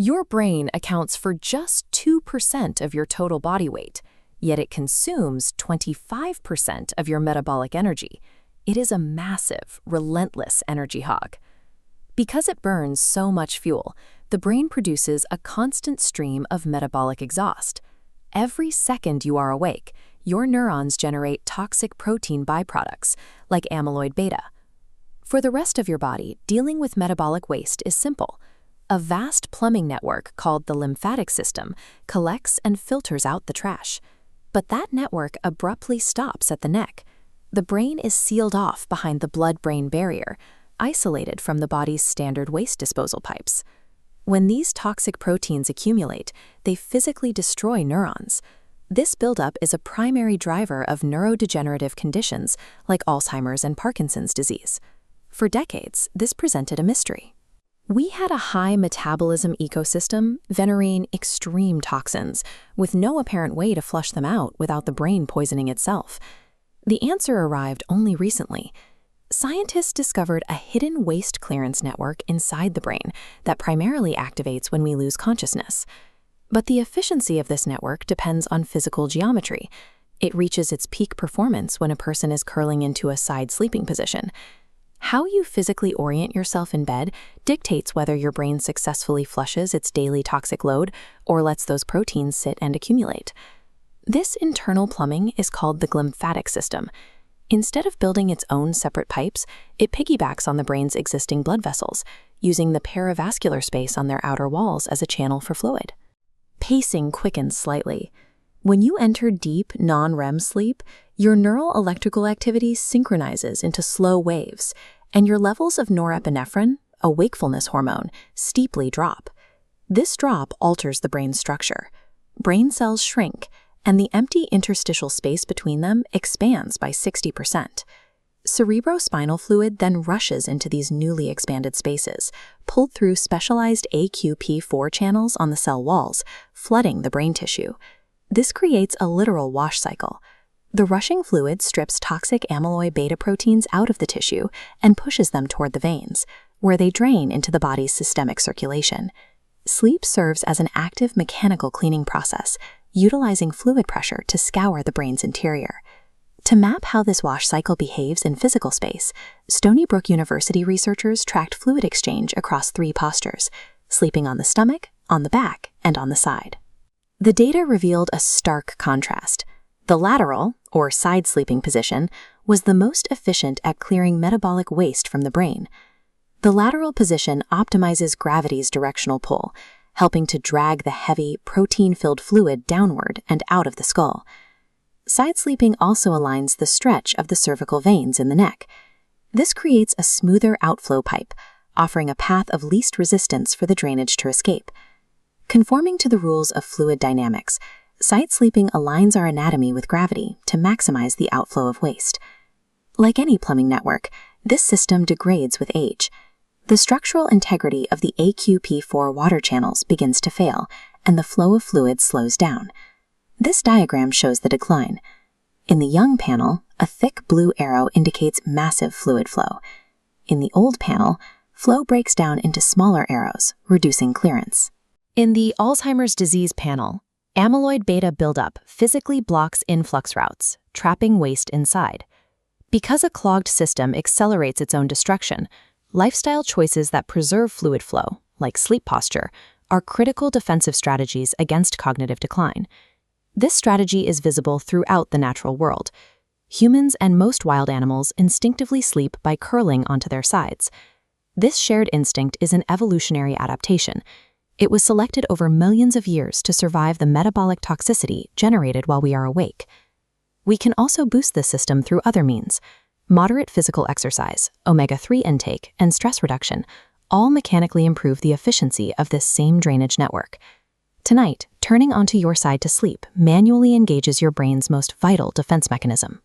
Your brain accounts for just 2% of your total body weight, yet it consumes 25% of your metabolic energy. It is a massive, relentless energy hog. Because it burns so much fuel, the brain produces a constant stream of metabolic exhaust. Every second you are awake, your neurons generate toxic protein byproducts, like amyloid beta. For the rest of your body, dealing with metabolic waste is simple. A vast plumbing network called the lymphatic system collects and filters out the trash. But that network abruptly stops at the neck. The brain is sealed off behind the blood-brain barrier, isolated from the body's standard waste disposal pipes. When these toxic proteins accumulate, they physically destroy neurons. This buildup is a primary driver of neurodegenerative conditions like Alzheimer's and Parkinson's disease. For decades, this presented a mystery. We had a high metabolism ecosystem venerating extreme toxins, with no apparent way to flush them out without the brain poisoning itself. The answer arrived only recently. Scientists discovered a hidden waste clearance network inside the brain that primarily activates when we lose consciousness. But the efficiency of this network depends on physical geometry. It reaches its peak performance when a person is curling into a side sleeping position. How you physically orient yourself in bed dictates whether your brain successfully flushes its daily toxic load or lets those proteins sit and accumulate. This internal plumbing is called the glymphatic system. Instead of building its own separate pipes, it piggybacks on the brain's existing blood vessels, using the perivascular space on their outer walls as a channel for fluid. Pacing quickens slightly. When you enter deep, non-REM sleep, your neural electrical activity synchronizes into slow waves, and your levels of norepinephrine, a wakefulness hormone, steeply drop. This drop alters the brain's structure. Brain cells shrink, and the empty interstitial space between them expands by 60%. Cerebrospinal fluid then rushes into these newly expanded spaces, pulled through specialized AQP4 channels on the cell walls, flooding the brain tissue. This creates a literal wash cycle. The rushing fluid strips toxic amyloid beta proteins out of the tissue and pushes them toward the veins, where they drain into the body's systemic circulation. Sleep serves as an active mechanical cleaning process, utilizing fluid pressure to scour the brain's interior. To map how this wash cycle behaves in physical space, Stony Brook University researchers tracked fluid exchange across 3 postures: sleeping on the stomach, on the back, and on the side. The data revealed a stark contrast. The lateral, or side sleeping position, was the most efficient at clearing metabolic waste from the brain. The lateral position optimizes gravity's directional pull, helping to drag the heavy, protein-filled fluid downward and out of the skull. Side sleeping also aligns the stretch of the cervical veins in the neck. This creates a smoother outflow pipe, offering a path of least resistance for the drainage to escape. Conforming to the rules of fluid dynamics, side sleeping aligns our anatomy with gravity to maximize the outflow of waste. Like any plumbing network, this system degrades with age. The structural integrity of the AQP4 water channels begins to fail, and the flow of fluid slows down. This diagram shows the decline. In the young panel, a thick blue arrow indicates massive fluid flow. In the old panel, flow breaks down into smaller arrows, reducing clearance. In the Alzheimer's disease panel, amyloid beta buildup physically blocks influx routes, trapping waste inside. Because a clogged system accelerates its own destruction, lifestyle choices that preserve fluid flow, like sleep posture, are critical defensive strategies against cognitive decline. This strategy is visible throughout the natural world. Humans and most wild animals instinctively sleep by curling onto their sides. This shared instinct is an evolutionary adaptation. It was selected over millions of years to survive the metabolic toxicity generated while we are awake. We can also boost this system through other means. Moderate physical exercise, omega-3 intake, and stress reduction all mechanically improve the efficiency of this same drainage network. Tonight, turning onto your side to sleep manually engages your brain's most vital defense mechanism.